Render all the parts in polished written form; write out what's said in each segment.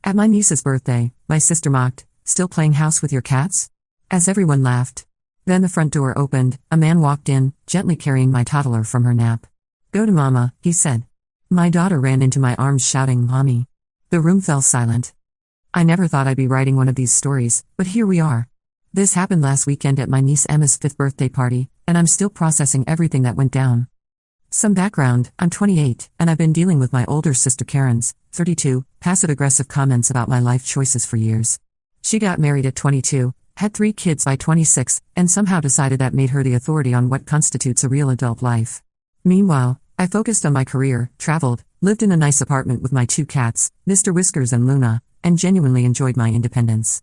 At my niece's birthday, my sister mocked, "Still playing house with your cats?" As everyone laughed. Then the front door opened, a man walked in, gently carrying my toddler from her nap. "Go to Mama," he said. My daughter ran into my arms shouting, "Mommy." The room fell silent. I never thought I'd be writing one of these stories, but here we are. This happened last weekend at my niece Emma's 5th birthday party, and I'm still processing everything that went down. Some background: I'm 28, and I've been dealing with my older sister Karen's, 32, passive-aggressive comments about my life choices for years. She got married at 22, had 3 kids by 26, and somehow decided that made her the authority on what constitutes a real adult life. Meanwhile, I focused on my career, traveled, lived in a nice apartment with my 2 cats, Mr. Whiskers and Luna, and genuinely enjoyed my independence.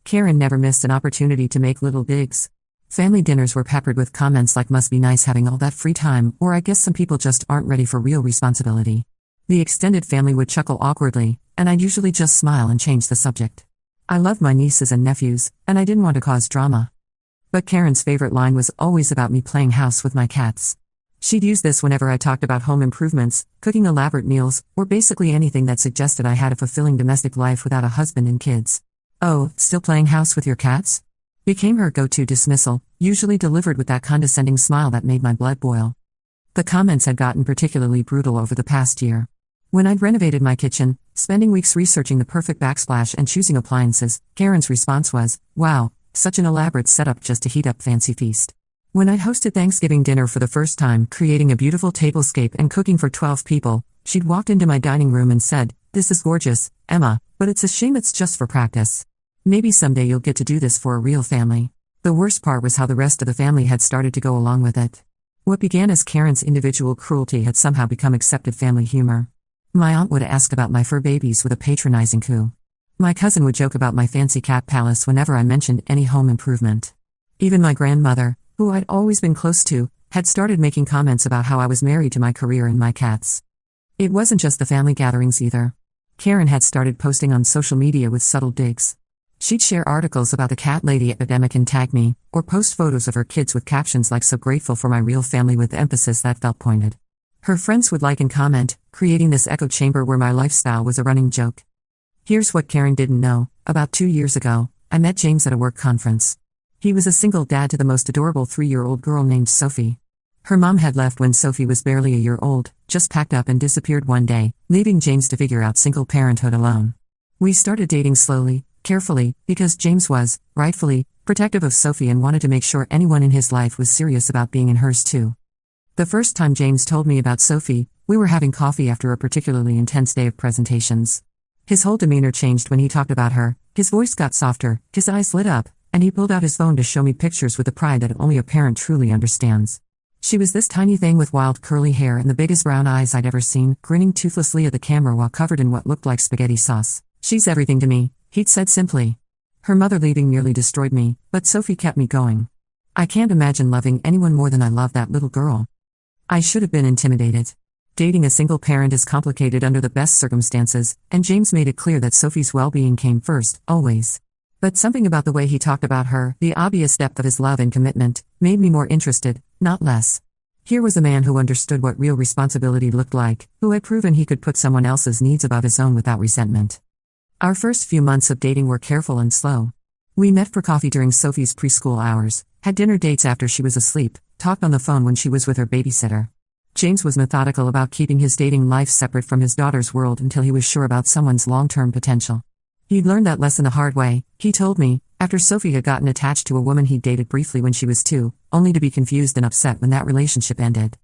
Karen never missed an opportunity to make little digs. Family dinners were peppered with comments like "must be nice having all that free time," or "I guess some people just aren't ready for real responsibility." The extended family would chuckle awkwardly, and I'd usually just smile and change the subject. I loved my nieces and nephews, and I didn't want to cause drama. But Karen's favorite line was always about me playing house with my cats. She'd use this whenever I talked about home improvements, cooking elaborate meals, or basically anything that suggested I had a fulfilling domestic life without a husband and kids. "Oh, still playing house with your cats?" became her go-to dismissal, usually delivered with that condescending smile that made my blood boil. The comments had gotten particularly brutal over the past year. When I'd renovated my kitchen, spending weeks researching the perfect backsplash and choosing appliances, Karen's response was, "Wow, such an elaborate setup just to heat up fancy feast." When I'd hosted Thanksgiving dinner for the first time, creating a beautiful tablescape and cooking for 12 people, she'd walked into my dining room and said, "This is gorgeous, Emma, but it's a shame it's just for practice. Maybe someday you'll get to do this for a real family." The worst part was how the rest of the family had started to go along with it. What began as Karen's individual cruelty had somehow become accepted family humor. My aunt would ask about my fur babies with a patronizing coo. My cousin would joke about my fancy cat palace whenever I mentioned any home improvement. Even my grandmother, who I'd always been close to, had started making comments about how I was married to my career and my cats. It wasn't just the family gatherings either. Karen had started posting on social media with subtle digs. She'd share articles about the cat lady epidemic and tag me, or post photos of her kids with captions like "so grateful for my real family" with emphasis that felt pointed. Her friends would like and comment, creating this echo chamber where my lifestyle was a running joke. Here's what Karen didn't know: about 2 years ago, I met James at a work conference. He was a single dad to the most adorable 3-year-old girl named Sophie. Her mom had left when Sophie was barely a year old, just packed up and disappeared one day, leaving James to figure out single parenthood alone. We started dating slowly, carefully, because James was, rightfully, protective of Sophie and wanted to make sure anyone in his life was serious about being in hers too. The first time James told me about Sophie, we were having coffee after a particularly intense day of presentations. His whole demeanor changed when he talked about her, his voice got softer, his eyes lit up, and he pulled out his phone to show me pictures with the pride that only a parent truly understands. She was this tiny thing with wild curly hair and the biggest brown eyes I'd ever seen, grinning toothlessly at the camera while covered in what looked like spaghetti sauce. "She's everything to me," he'd said simply. Her mother leaving nearly destroyed me, but Sophie kept me going. I can't imagine loving anyone more than I love that little girl. I should have been intimidated. Dating a single parent is complicated under the best circumstances, and James made it clear that Sophie's well-being came first, always. But something about the way he talked about her, the obvious depth of his love and commitment, made me more interested, not less. Here was a man who understood what real responsibility looked like, who had proven he could put someone else's needs above his own without resentment. Our first few months of dating were careful and slow. We met for coffee during Sophie's preschool hours, had dinner dates after she was asleep, talked on the phone when she was with her babysitter. James was methodical about keeping his dating life separate from his daughter's world until he was sure about someone's long-term potential. He'd learned that lesson the hard way, he told me, after Sophie had gotten attached to a woman he'd dated briefly when she was 2, only to be confused and upset when that relationship ended.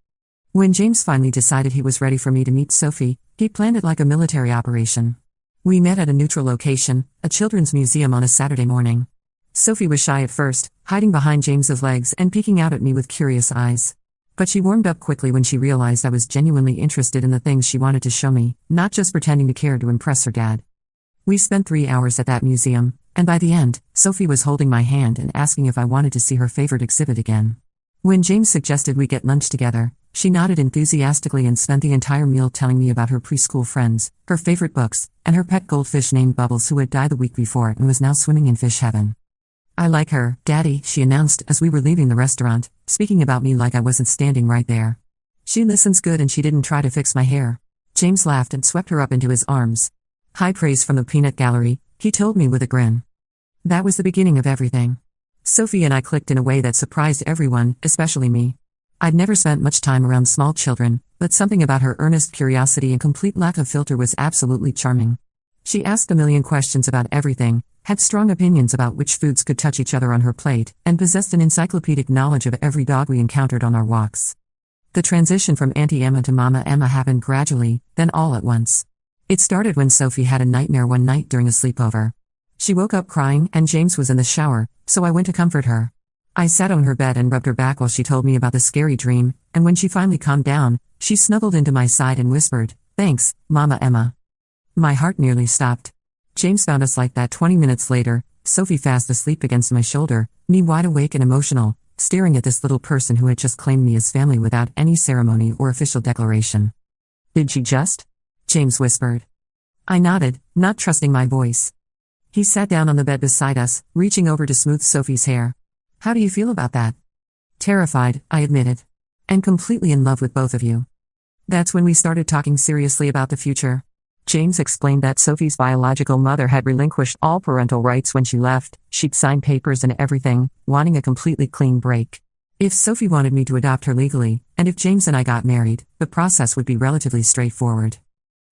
When James finally decided he was ready for me to meet Sophie, he planned it like a military operation. We met at a neutral location, a children's museum, on a Saturday morning. Sophie was shy at first, hiding behind James's legs and peeking out at me with curious eyes. But she warmed up quickly when she realized I was genuinely interested in the things she wanted to show me, not just pretending to care to impress her dad. We spent 3 hours at that museum, and by the end, Sophie was holding my hand and asking if I wanted to see her favorite exhibit again. When James suggested we get lunch together, she nodded enthusiastically and spent the entire meal telling me about her preschool friends, her favorite books, and her pet goldfish named Bubbles who had died the week before and was now swimming in fish heaven. "I like her, Daddy," she announced as we were leaving the restaurant, speaking about me like I wasn't standing right there. "She listens good and she didn't try to fix my hair." James laughed and swept her up into his arms. High praise from the peanut gallery, he told me with a grin. That was the beginning of everything. Sophie and I clicked in a way that surprised everyone, especially me. I'd never spent much time around small children, but something about her earnest curiosity and complete lack of filter was absolutely charming. She asked a million questions about everything, had strong opinions about which foods could touch each other on her plate, and possessed an encyclopedic knowledge of every dog we encountered on our walks. The transition from Auntie Emma to Mama Emma happened gradually, then all at once. It started when Sophie had a nightmare one night during a sleepover. She woke up crying and James was in the shower, so I went to comfort her. I sat on her bed and rubbed her back while she told me about the scary dream, and when she finally calmed down, she snuggled into my side and whispered, "Thanks, Mama Emma." My heart nearly stopped. James found us like that 20 minutes later, Sophie fast asleep against my shoulder, me wide awake and emotional, staring at this little person who had just claimed me as family without any ceremony or official declaration. "Did she just?" James whispered. I nodded, not trusting my voice. He sat down on the bed beside us, reaching over to smooth Sophie's hair. "How do you feel about that?" "Terrified," I admitted. "And completely in love with both of you." That's when we started talking seriously about the future. James explained that Sophie's biological mother had relinquished all parental rights when she left. She'd signed papers and everything, wanting a completely clean break. If Sophie wanted me to adopt her legally, and if James and I got married, the process would be relatively straightforward.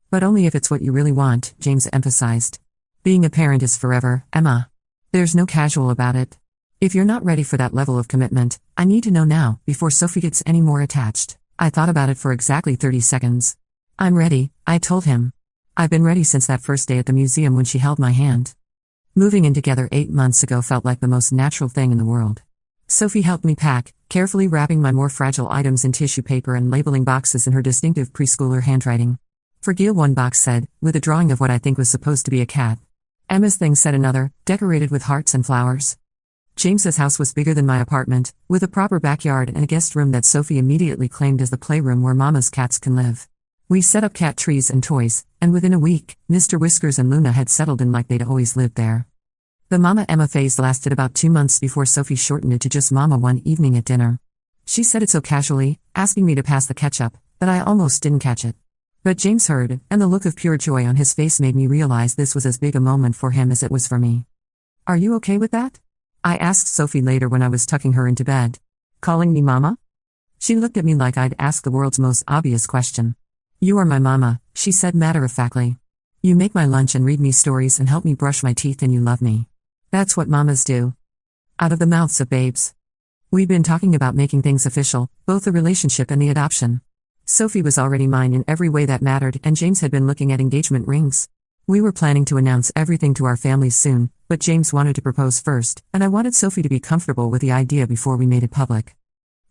But only if it's what you really want, James emphasized. Being a parent is forever, Emma. There's no casual about it. If you're not ready for that level of commitment, I need to know now, before Sophie gets any more attached. I thought about it for exactly 30 seconds. "I'm ready," I told him. I've been ready since that first day at the museum when she held my hand. Moving in together 8 months ago felt like the most natural thing in the world. Sophie helped me pack, carefully wrapping my more fragile items in tissue paper and labeling boxes in her distinctive preschooler handwriting. For Gil, one box said, with a drawing of what I think was supposed to be a cat. Emma's thing said another, decorated with hearts and flowers. James's house was bigger than my apartment, with a proper backyard and a guest room that Sophie immediately claimed as the playroom where Mama's cats can live. We set up cat trees and toys, and within a week, Mr. Whiskers and Luna had settled in like they'd always lived there. The Mama Emma phase lasted about 2 months before Sophie shortened it to just Mama one evening at dinner. She said it so casually, asking me to pass the ketchup, that I almost didn't catch it. But James heard, and the look of pure joy on his face made me realize this was as big a moment for him as it was for me. "Are you okay with that?" I asked Sophie later when I was tucking her into bed. "Calling me Mama?" She looked at me like I'd asked the world's most obvious question. "You are my mama," she said matter-of-factly. "You make my lunch and read me stories and help me brush my teeth and you love me. That's what mamas do." Out of the mouths of babes. We'd been talking about making things official, both the relationship and the adoption. Sophie was already mine in every way that mattered, and James had been looking at engagement rings. We were planning to announce everything to our families soon, but James wanted to propose first, and I wanted Sophie to be comfortable with the idea before we made it public.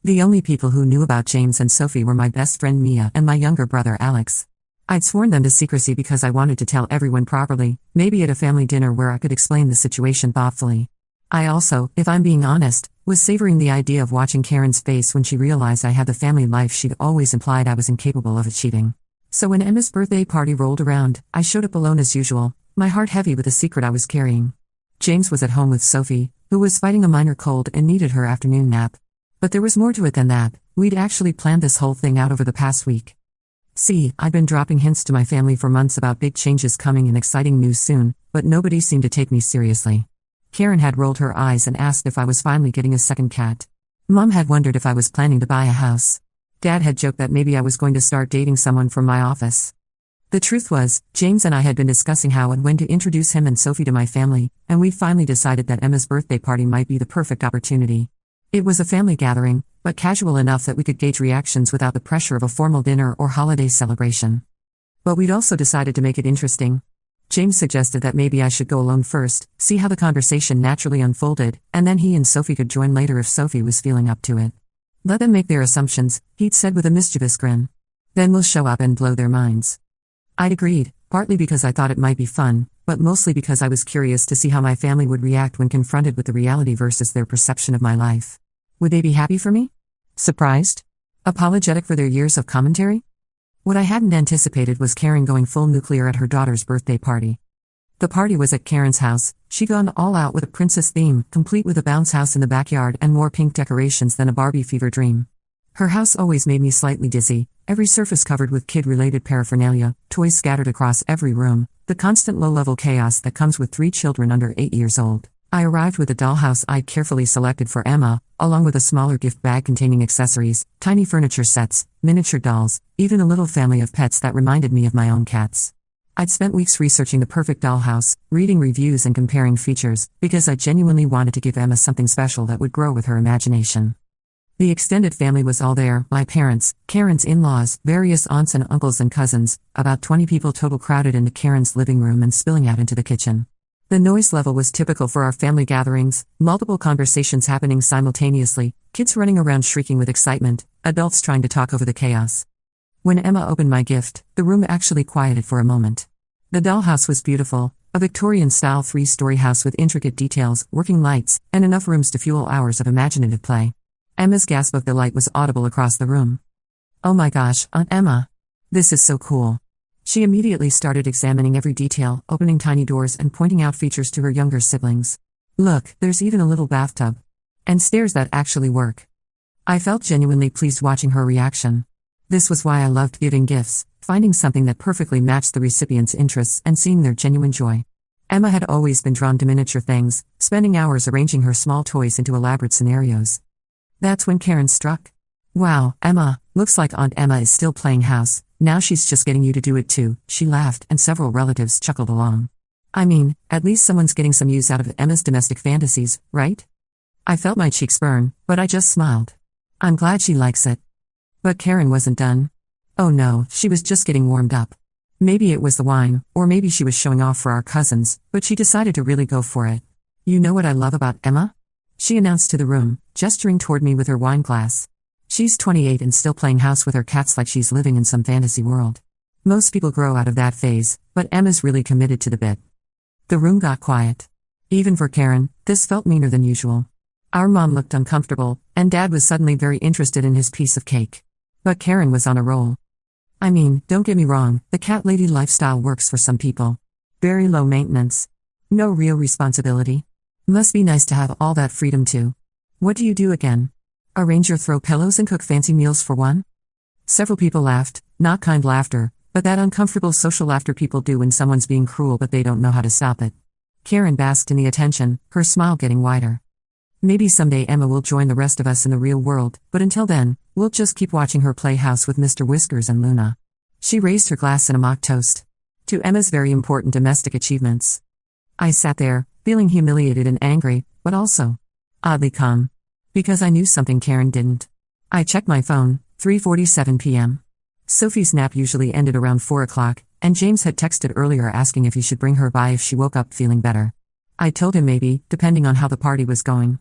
The only people who knew about James and Sophie were my best friend Mia and my younger brother Alex. I'd sworn them to secrecy because I wanted to tell everyone properly, maybe at a family dinner where I could explain the situation thoughtfully. I also, if I'm being honest, was savoring the idea of watching Karen's face when she realized I had the family life she'd always implied I was incapable of achieving. So when Emma's birthday party rolled around, I showed up alone as usual, my heart heavy with the secret I was carrying. James was at home with Sophie, who was fighting a minor cold and needed her afternoon nap. But there was more to it than that. We'd actually planned this whole thing out over the past week. See, I'd been dropping hints to my family for months about big changes coming and exciting news soon, but nobody seemed to take me seriously. Karen had rolled her eyes and asked if I was finally getting a second cat. Mom had wondered if I was planning to buy a house. Dad had joked that maybe I was going to start dating someone from my office. The truth was, James and I had been discussing how and when to introduce him and Sophie to my family, and we finally decided that Emma's birthday party might be the perfect opportunity. It was a family gathering, but casual enough that we could gauge reactions without the pressure of a formal dinner or holiday celebration. But we'd also decided to make it interesting. James suggested that maybe I should go alone first, see how the conversation naturally unfolded, and then he and Sophie could join later if Sophie was feeling up to it. "Let them make their assumptions," he'd said with a mischievous grin. "Then we'll show up and blow their minds." I'd agreed, partly because I thought it might be fun, but mostly because I was curious to see how my family would react when confronted with the reality versus their perception of my life. Would they be happy for me? Surprised? Apologetic for their years of commentary? What I hadn't anticipated was Karen going full nuclear at her daughter's birthday party. The party was at Karen's house. She'd gone all out with a princess theme, complete with a bounce house in the backyard and more pink decorations than a Barbie fever dream. Her house always made me slightly dizzy, Every surface covered with kid-related paraphernalia, toys scattered across every room, the constant low-level chaos that comes with 3 children under 8 years old. I arrived with a dollhouse I'd carefully selected for Emma, along with a smaller gift bag containing accessories, tiny furniture sets, miniature dolls, even a little family of pets that reminded me of my own cats. I'd spent weeks researching the perfect dollhouse, reading reviews and comparing features, because I genuinely wanted to give Emma something special that would grow with her imagination. The extended family was all there, my parents, Karen's in-laws, various aunts and uncles and cousins, about 20 people total crowded into Karen's living room and spilling out into the kitchen. The noise level was typical for our family gatherings, multiple conversations happening simultaneously, kids running around shrieking with excitement, adults trying to talk over the chaos. When Emma opened my gift, the room actually quieted for a moment. The dollhouse was beautiful, a Victorian-style 3-story house with intricate details, working lights, and enough rooms to fuel hours of imaginative play. Emma's gasp of delight was audible across the room. "Oh my gosh, Aunt Emma! This is so cool." She immediately started examining every detail, opening tiny doors and pointing out features to her younger siblings. "Look, there's even a little bathtub. And stairs that actually work." I felt genuinely pleased watching her reaction. This was why I loved giving gifts, finding something that perfectly matched the recipient's interests and seeing their genuine joy. Emma had always been drawn to miniature things, spending hours arranging her small toys into elaborate scenarios. That's when Karen struck. "Wow, Emma, looks like Aunt Emma is still playing house, now she's just getting you to do it too," she laughed, and several relatives chuckled along. I mean, at least someone's getting some use out of Emma's domestic fantasies, right? I felt my cheeks burn, but I just smiled. I'm glad she likes it. But Karen wasn't done. Oh no, she was just getting warmed up. Maybe it was the wine, or maybe she was showing off for our cousins, but she decided to really go for it. "You know what I love about Emma?" she announced to the room, gesturing toward me with her wine glass. "She's 28 and still playing house with her cats like she's living in some fantasy world. Most people grow out of that phase, but Emma's really committed to the bit." The room got quiet. Even for Karen, this felt meaner than usual. Our mom looked uncomfortable, and Dad was suddenly very interested in his piece of cake. But Karen was on a roll. I mean, don't get me wrong, the cat lady lifestyle works for some people. Very low maintenance. No real responsibility. Must be nice to have all that freedom too. What do you do again? Arrange your throw pillows and cook fancy meals for one? Several people laughed, not kind laughter, but that uncomfortable social laughter people do when someone's being cruel but they don't know how to stop it. Karen basked in the attention, her smile getting wider. Maybe someday Emma will join the rest of us in the real world, but until then, we'll just keep watching her play house with Mr. Whiskers and Luna. She raised her glass in a mock toast to Emma's very important domestic achievements. I sat there, feeling humiliated and angry, but also oddly calm. Because I knew something Karen didn't. I checked my phone, 3:47 p.m. Sophie's nap usually ended around 4 o'clock, and James had texted earlier asking if he should bring her by if she woke up feeling better. I told him maybe, depending on how the party was going.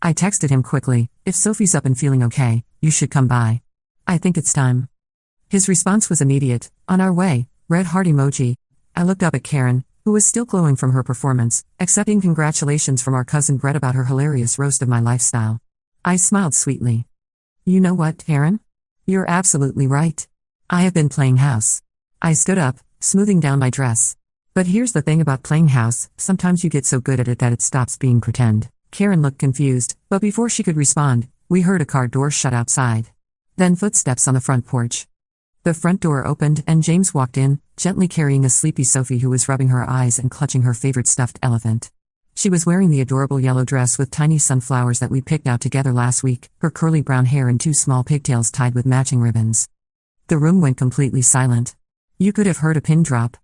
I texted him quickly, "If Sophie's up and feeling okay, you should come by. I think it's time." His response was immediate, "On our way," red heart emoji. I looked up at Karen, who was still glowing from her performance, accepting congratulations from our cousin Brett about her hilarious roast of my lifestyle. I smiled sweetly. "You know what, Karen? You're absolutely right. I have been playing house." I stood up, smoothing down my dress. But here's the thing about playing house, sometimes you get so good at it that it stops being pretend. Karen looked confused, but before she could respond, we heard a car door shut outside. Then footsteps on the front porch. The front door opened and James walked in, gently carrying a sleepy Sophie who was rubbing her eyes and clutching her favorite stuffed elephant. She was wearing the adorable yellow dress with tiny sunflowers that we picked out together last week, her curly brown hair and 2 small pigtails tied with matching ribbons. The room went completely silent. You could have heard a pin drop.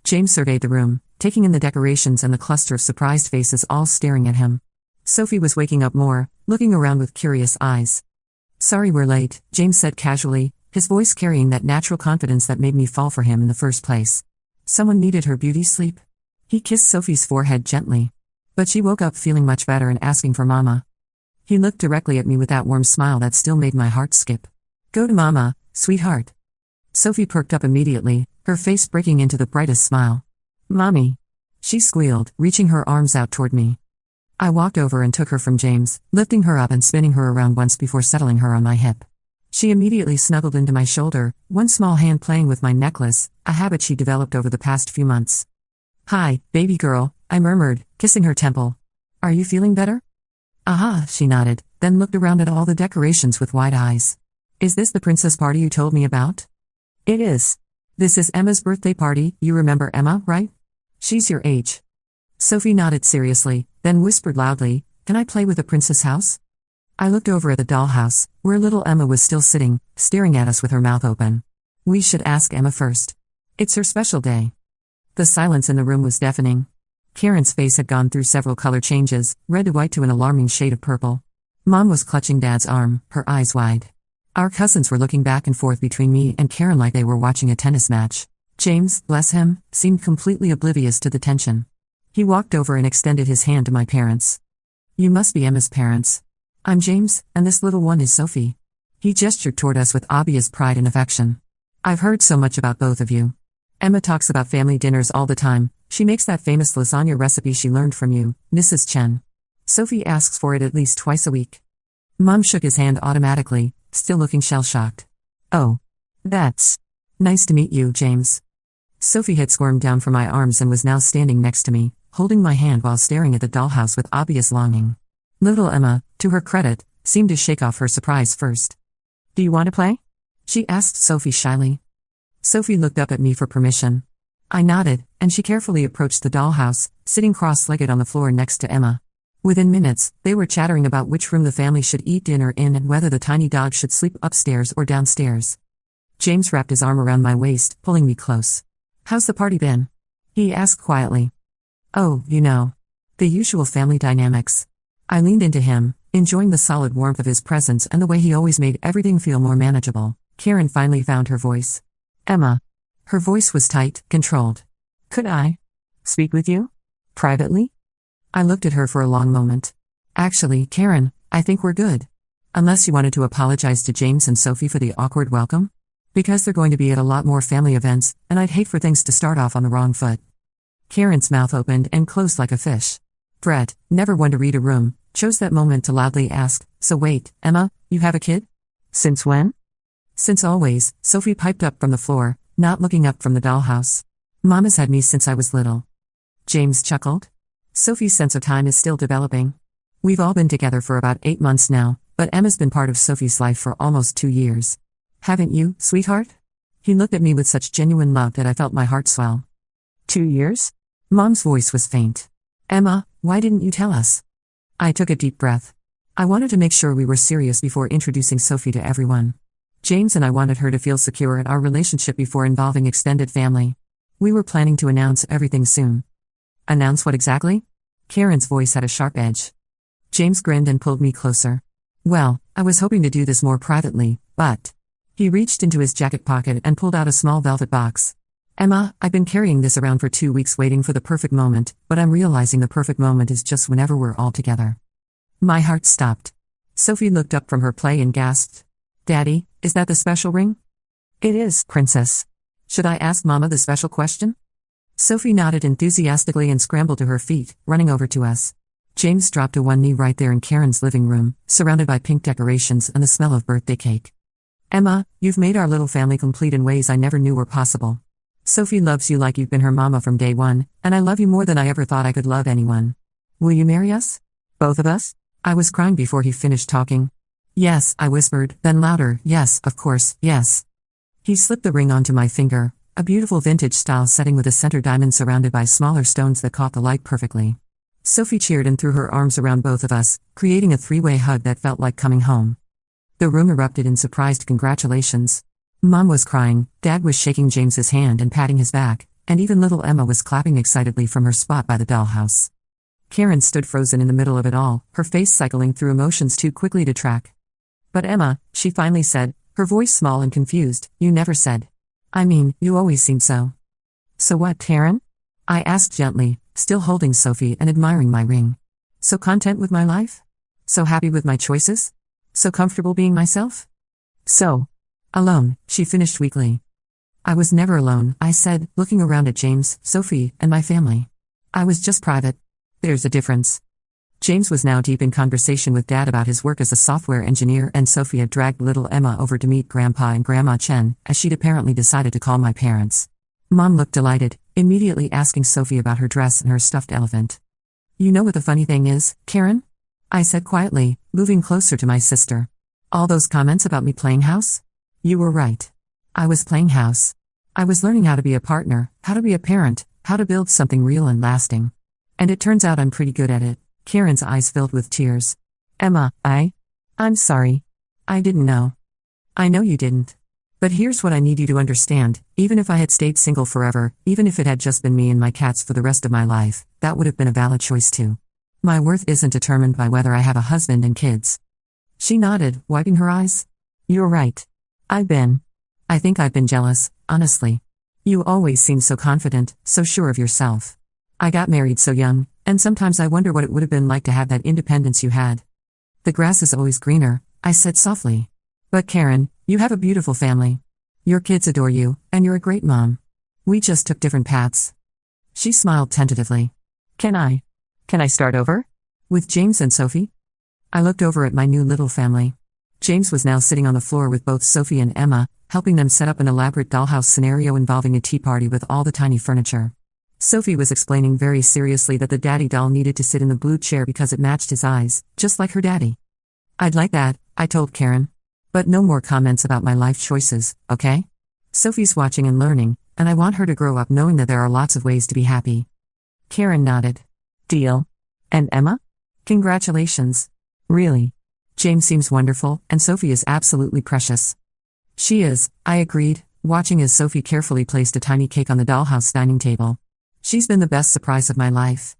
James surveyed the room, taking in the decorations and the cluster of surprised faces all staring at him. Sophie was waking up more, looking around with curious eyes. "Sorry we're late," James said casually, his voice carrying that natural confidence that made me fall for him in the first place. Someone needed her beauty sleep? He kissed Sophie's forehead gently. But she woke up feeling much better and asking for Mama. He looked directly at me with that warm smile that still made my heart skip. "Go to Mama, sweetheart." Sophie perked up immediately, her face breaking into the brightest smile. "Mommy," she squealed, reaching her arms out toward me. I walked over and took her from James, lifting her up and spinning her around once before settling her on my hip. She immediately snuggled into my shoulder, one small hand playing with my necklace, a habit she developed over the past few months. "Hi, baby girl," I murmured, kissing her temple. "Are you feeling better?" "Aha," she nodded, then looked around at all the decorations with wide eyes. Is this the princess party you told me about? It is. This is Emma's birthday party, you remember Emma, right? She's your age. Sophie nodded seriously, then whispered loudly, Can I play with the princess house? I looked over at the dollhouse, where little Emma was still sitting, staring at us with her mouth open. We should ask Emma first. It's her special day. The silence in the room was deafening. Karen's face had gone through several color changes, red to white to an alarming shade of purple. Mom was clutching Dad's arm, her eyes wide. Our cousins were looking back and forth between me and Karen like they were watching a tennis match. James, bless him, seemed completely oblivious to the tension. He walked over and extended his hand to my parents. You must be Emma's parents. I'm James, and this little one is Sophie. He gestured toward us with obvious pride and affection. I've heard so much about both of you. Emma talks about family dinners all the time. She makes that famous lasagna recipe she learned from you, Mrs. Chen. Sophie asks for it at least twice a week. Mom shook his hand automatically, still looking shell-shocked. Oh. That's nice to meet you, James. Sophie had squirmed down from my arms and was now standing next to me, holding my hand while staring at the dollhouse with obvious longing. Little Emma, to her credit, seemed to shake off her surprise first. Do you want to play? She asked Sophie shyly. Sophie looked up at me for permission. I nodded, and she carefully approached the dollhouse, sitting cross-legged on the floor next to Emma. Within minutes, they were chattering about which room the family should eat dinner in and whether the tiny dog should sleep upstairs or downstairs. James wrapped his arm around my waist, pulling me close. How's the party been? He asked quietly. Oh, you know. The usual family dynamics. I leaned into him, enjoying the solid warmth of his presence and the way he always made everything feel more manageable. Karen finally found her voice. Emma. Her voice was tight, controlled. Could I speak with you? Privately? I looked at her for a long moment. Actually, Karen, I think we're good. Unless you wanted to apologize to James and Sophie for the awkward welcome? Because they're going to be at a lot more family events, and I'd hate for things to start off on the wrong foot. Karen's mouth opened and closed like a fish. Brett, never one to read a room, chose that moment to loudly ask, So wait, Emma, you have a kid? Since when? Since always, Sophie piped up from the floor, not looking up from the dollhouse. Mama's had me since I was little. James chuckled. Sophie's sense of time is still developing. We've all been together for about 8 months now, but Emma's been part of Sophie's life for almost 2 years. Haven't you, sweetheart? He looked at me with such genuine love that I felt my heart swell. 2 years? Mom's voice was faint. Emma, why didn't you tell us? I took a deep breath. I wanted to make sure we were serious before introducing Sophie to everyone. James and I wanted her to feel secure in our relationship before involving extended family. We were planning to announce everything soon. Announce what exactly? Karen's voice had a sharp edge. James grinned and pulled me closer. Well, I was hoping to do this more privately, but... He reached into his jacket pocket and pulled out a small velvet box. Emma, I've been carrying this around for 2 weeks waiting for the perfect moment, but I'm realizing the perfect moment is just whenever we're all together. My heart stopped. Sophie looked up from her play and gasped. Daddy, is that the special ring? It is, Princess. Should I ask Mama the special question? Sophie nodded enthusiastically and scrambled to her feet, running over to us. James dropped to one knee right there in Karen's living room, surrounded by pink decorations and the smell of birthday cake. Emma, you've made our little family complete in ways I never knew were possible. Sophie loves you like you've been her mama from day one, and I love you more than I ever thought I could love anyone. Will you marry us? Both of us? I was crying before he finished talking. Yes, I whispered, then louder, yes, of course, yes. He slipped the ring onto my finger, a beautiful vintage-style setting with a center diamond surrounded by smaller stones that caught the light perfectly. Sophie cheered and threw her arms around both of us, creating a three-way hug that felt like coming home. The room erupted in surprised congratulations. Mom was crying, Dad was shaking James's hand and patting his back, and even little Emma was clapping excitedly from her spot by the dollhouse. Karen stood frozen in the middle of it all, her face cycling through emotions too quickly to track. But Emma, she finally said, her voice small and confused, you never said. I mean, you always seemed so. So what, Karen? I asked gently, still holding Sophie and admiring my ring. So content with my life? So happy with my choices? So comfortable being myself? So alone, she finished weakly. I was never alone, I said, looking around at James, Sophie, and my family. I was just private. There's a difference. James was now deep in conversation with Dad about his work as a software engineer, and Sophie had dragged little Emma over to meet Grandpa and Grandma Chen, as she'd apparently decided to call my parents. Mom looked delighted, immediately asking Sophie about her dress and her stuffed elephant. You know what the funny thing is, Karen? I said quietly, moving closer to my sister. All those comments about me playing house? You were right. I was playing house. I was learning how to be a partner, how to be a parent, how to build something real and lasting. And it turns out I'm pretty good at it. Karen's eyes filled with tears. Emma, I'm sorry. I didn't know. I know you didn't. But here's what I need you to understand, even if I had stayed single forever, even if it had just been me and my cats for the rest of my life, that would have been a valid choice too. My worth isn't determined by whether I have a husband and kids. She nodded, wiping her eyes. You're right. I think I've been jealous, honestly. You always seem so confident, so sure of yourself. I got married so young, and sometimes I wonder what it would have been like to have that independence you had. The grass is always greener, I said softly. But Karen, you have a beautiful family. Your kids adore you, and you're a great mom. We just took different paths. She smiled tentatively. Can I start over? With James and Sophie? I looked over at my new little family. James was now sitting on the floor with both Sophie and Emma, helping them set up an elaborate dollhouse scenario involving a tea party with all the tiny furniture. Sophie was explaining very seriously that the daddy doll needed to sit in the blue chair because it matched his eyes, just like her daddy. I'd like that, I told Karen. But no more comments about my life choices, okay? Sophie's watching and learning, and I want her to grow up knowing that there are lots of ways to be happy. Karen nodded. Deal. And Emma? Congratulations. Really. James seems wonderful, and Sophie is absolutely precious. She is, I agreed, watching as Sophie carefully placed a tiny cake on the dollhouse dining table. She's been the best surprise of my life.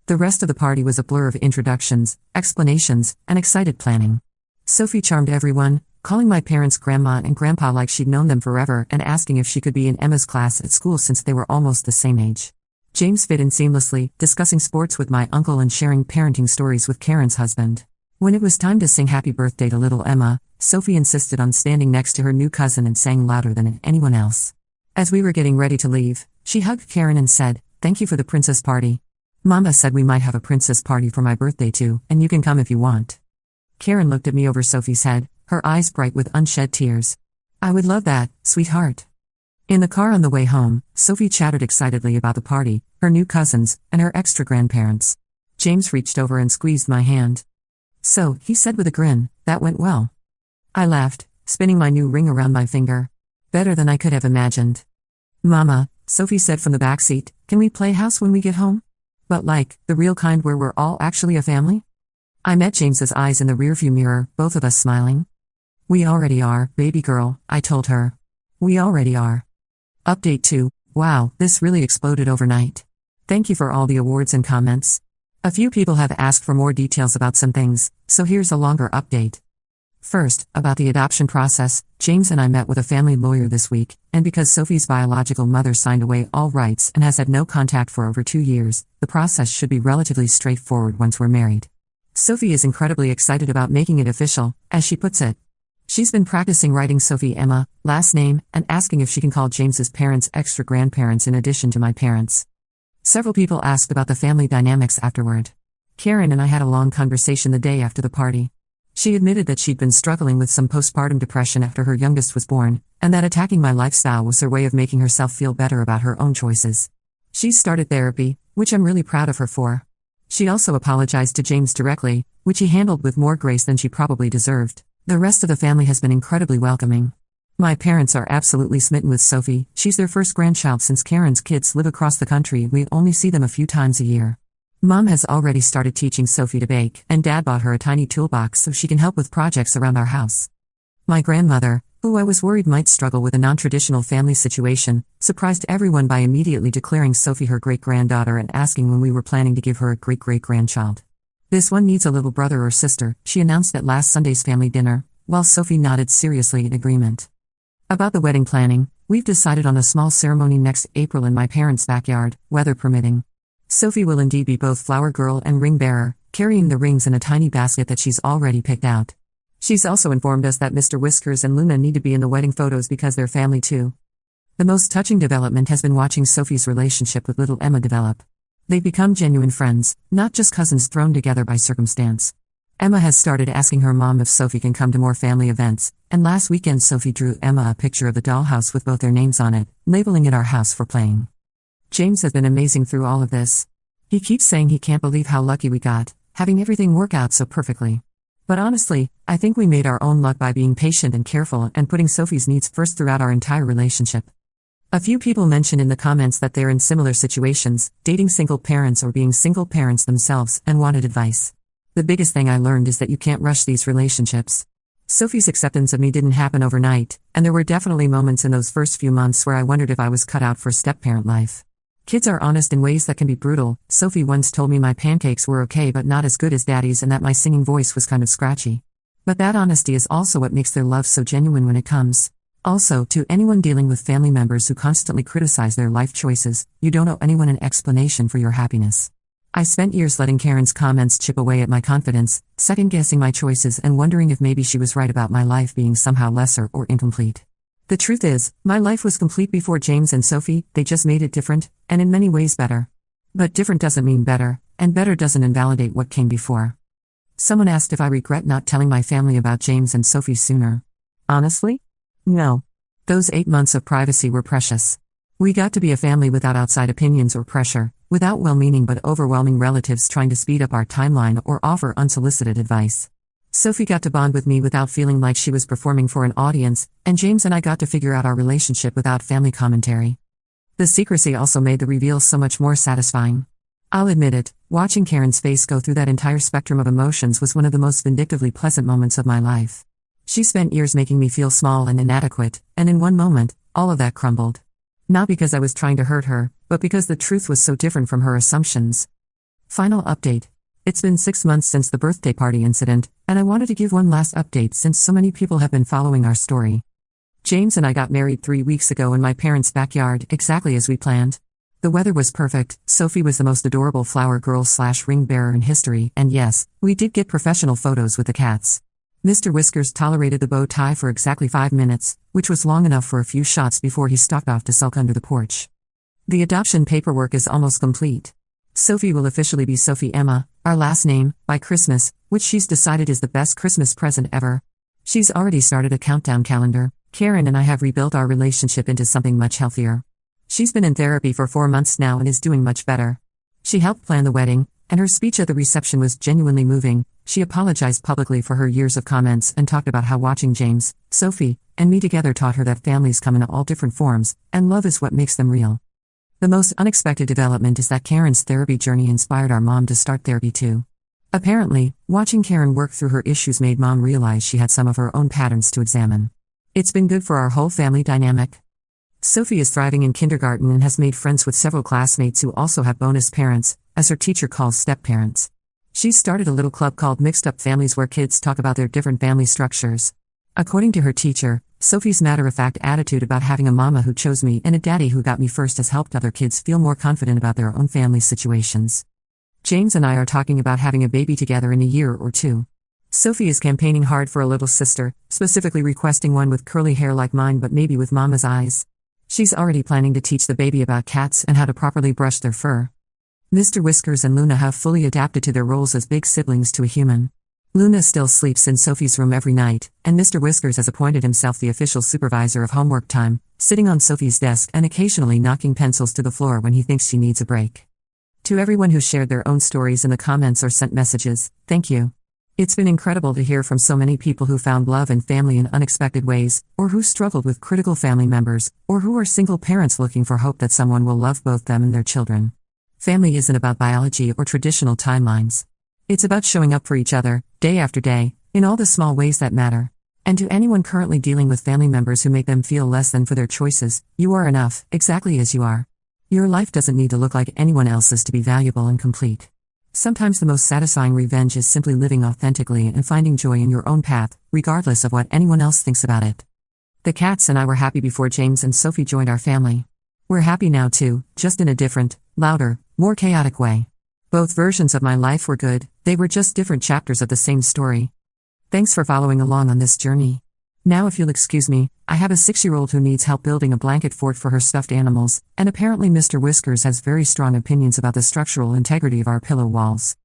The rest of the party was a blur of introductions, explanations, and excited planning. Sophie charmed everyone, calling my parents grandma and grandpa like she'd known them forever and asking if she could be in Emma's class at school since they were almost the same age. James fit in seamlessly, discussing sports with my uncle and sharing parenting stories with Karen's husband. When it was time to sing happy birthday to little Emma, Sophie insisted on standing next to her new cousin and sang louder than anyone else. As we were getting ready to leave, she hugged Karen and said, "Thank you for the princess party. Mama said we might have a princess party for my birthday too, and you can come if you want." Karen looked at me over Sophie's head, her eyes bright with unshed tears. I would love that, sweetheart. In the car on the way home, Sophie chattered excitedly about the party, her new cousins, and her extra grandparents. James reached over and squeezed my hand. So, he said with a grin, that went well. I laughed, spinning my new ring around my finger. Better than I could have imagined. Mama, Sophie said from the back seat, can we play house when we get home? But like, the real kind where we're all actually a family? I met James's eyes in the rearview mirror, both of us smiling. We already are, baby girl, I told her. We already are. Update 2, wow, this really exploded overnight. Thank you for all the awards and comments. A few people have asked for more details about some things, so here's a longer update. First, about the adoption process, James and I met with a family lawyer this week, and because Sophie's biological mother signed away all rights and has had no contact for over 2 years, the process should be relatively straightforward once we're married. Sophie is incredibly excited about making it official, as she puts it. She's been practicing writing Sophie Emma, last name, and asking if she can call James's parents extra grandparents in addition to my parents. Several people asked about the family dynamics afterward. Karen and I had a long conversation the day after the party. She admitted that she'd been struggling with some postpartum depression after her youngest was born, and that attacking my lifestyle was her way of making herself feel better about her own choices. She's started therapy, which I'm really proud of her for. She also apologized to James directly, which he handled with more grace than she probably deserved. The rest of the family has been incredibly welcoming. My parents are absolutely smitten with Sophie. She's their first grandchild since Karen's kids live across the country. We only see them a few times a year. Mom has already started teaching Sophie to bake, and Dad bought her a tiny toolbox so she can help with projects around our house. My grandmother, who I was worried might struggle with a non-traditional family situation, surprised everyone by immediately declaring Sophie her great-granddaughter and asking when we were planning to give her a great-great-grandchild. This one needs a little brother or sister, she announced at last Sunday's family dinner, while Sophie nodded seriously in agreement. About the wedding planning, we've decided on a small ceremony next April in my parents' backyard, weather permitting. Sophie will indeed be both flower girl and ring bearer, carrying the rings in a tiny basket that she's already picked out. She's also informed us that Mr. Whiskers and Luna need to be in the wedding photos because they're family too. The most touching development has been watching Sophie's relationship with little Emma develop. They've become genuine friends, not just cousins thrown together by circumstance. Emma has started asking her mom if Sophie can come to more family events, and last weekend Sophie drew Emma a picture of the dollhouse with both their names on it, labeling it our house for playing. James has been amazing through all of this. He keeps saying he can't believe how lucky we got, having everything work out so perfectly. But honestly, I think we made our own luck by being patient and careful and putting Sophie's needs first throughout our entire relationship. A few people mentioned in the comments that they're in similar situations, dating single parents or being single parents themselves, and wanted advice. The biggest thing I learned is that you can't rush these relationships. Sophie's acceptance of me didn't happen overnight, and there were definitely moments in those first few months where I wondered if I was cut out for step-parent life. Kids are honest in ways that can be brutal. Sophie once told me my pancakes were okay but not as good as Daddy's and that my singing voice was kind of scratchy. But that honesty is also what makes their love so genuine when it comes. Also, to anyone dealing with family members who constantly criticize their life choices, you don't owe anyone an explanation for your happiness. I spent years letting Karen's comments chip away at my confidence, second-guessing my choices and wondering if maybe she was right about my life being somehow lesser or incomplete. The truth is, my life was complete before James and Sophie, they just made it different, and in many ways better. But different doesn't mean better, and better doesn't invalidate what came before. Someone asked if I regret not telling my family about James and Sophie sooner. Honestly? No. Those 8 months of privacy were precious. We got to be a family without outside opinions or pressure, without well-meaning but overwhelming relatives trying to speed up our timeline or offer unsolicited advice. Sophie got to bond with me without feeling like she was performing for an audience, and James and I got to figure out our relationship without family commentary. The secrecy also made the reveal so much more satisfying. I'll admit it, watching Karen's face go through that entire spectrum of emotions was one of the most vindictively pleasant moments of my life. She spent years making me feel small and inadequate, and in one moment, all of that crumbled. Not because I was trying to hurt her, but because the truth was so different from her assumptions. Final update. It's been 6 months since the birthday party incident, and I wanted to give one last update since so many people have been following our story. James and I got married 3 weeks ago in my parents' backyard, exactly as we planned. The weather was perfect, Sophie was the most adorable flower girl/ring bearer in history, and yes, we did get professional photos with the cats. Mr. Whiskers tolerated the bow tie for exactly 5 minutes, which was long enough for a few shots before he stalked off to sulk under the porch. The adoption paperwork is almost complete. Sophie will officially be Sophie Emma, our last name, by Christmas, which she's decided is the best Christmas present ever. She's already started a countdown calendar. Karen and I have rebuilt our relationship into something much healthier. She's been in therapy for 4 months now and is doing much better. She helped plan the wedding, and her speech at the reception was genuinely moving. She apologized publicly for her years of comments and talked about how watching James, Sophie, and me together taught her that families come in all different forms, and love is what makes them real. The most unexpected development is that Karen's therapy journey inspired our mom to start therapy too. Apparently, watching Karen work through her issues made mom realize she had some of her own patterns to examine. It's been good for our whole family dynamic. Sophie is thriving in kindergarten and has made friends with several classmates who also have bonus parents, as her teacher calls step-parents. She's started a little club called Mixed Up Families where kids talk about their different family structures. According to her teacher, Sophie's matter-of-fact attitude about having a mama who chose me and a daddy who got me first has helped other kids feel more confident about their own family situations. James and I are talking about having a baby together in a year or 2. Sophie is campaigning hard for a little sister, specifically requesting one with curly hair like mine but maybe with mama's eyes. She's already planning to teach the baby about cats and how to properly brush their fur. Mr. Whiskers and Luna have fully adapted to their roles as big siblings to a human. Luna still sleeps in Sophie's room every night, and Mr. Whiskers has appointed himself the official supervisor of homework time, sitting on Sophie's desk and occasionally knocking pencils to the floor when he thinks she needs a break. To everyone who shared their own stories in the comments or sent messages, thank you. It's been incredible to hear from so many people who found love and family in unexpected ways, or who struggled with critical family members, or who are single parents looking for hope that someone will love both them and their children. Family isn't about biology or traditional timelines. It's about showing up for each other, day after day, in all the small ways that matter. And to anyone currently dealing with family members who make them feel less than for their choices, you are enough, exactly as you are. Your life doesn't need to look like anyone else's to be valuable and complete. Sometimes the most satisfying revenge is simply living authentically and finding joy in your own path, regardless of what anyone else thinks about it. The cats and I were happy before James and Sophie joined our family. We're happy now too, just in a different, louder, more chaotic way. Both versions of my life were good, they were just different chapters of the same story. Thanks for following along on this journey. Now if you'll excuse me, I have a 6-year-old who needs help building a blanket fort for her stuffed animals, and apparently Mr. Whiskers has very strong opinions about the structural integrity of our pillow walls.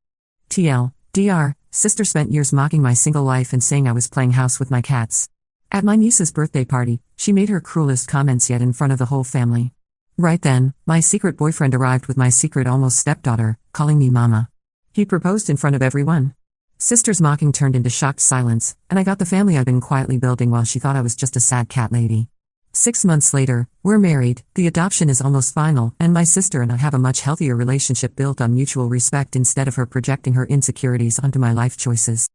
TL, sister spent years mocking my single life and saying I was playing house with my cats. At my niece's birthday party, she made her cruelest comments yet in front of the whole family. Right then, my secret boyfriend arrived with my secret almost stepdaughter, calling me mama. He proposed in front of everyone. Sister's mocking turned into shocked silence, and I got the family I'd been quietly building while she thought I was just a sad cat lady. 6 months later, we're married, the adoption is almost final, and my sister and I have a much healthier relationship built on mutual respect instead of her projecting her insecurities onto my life choices.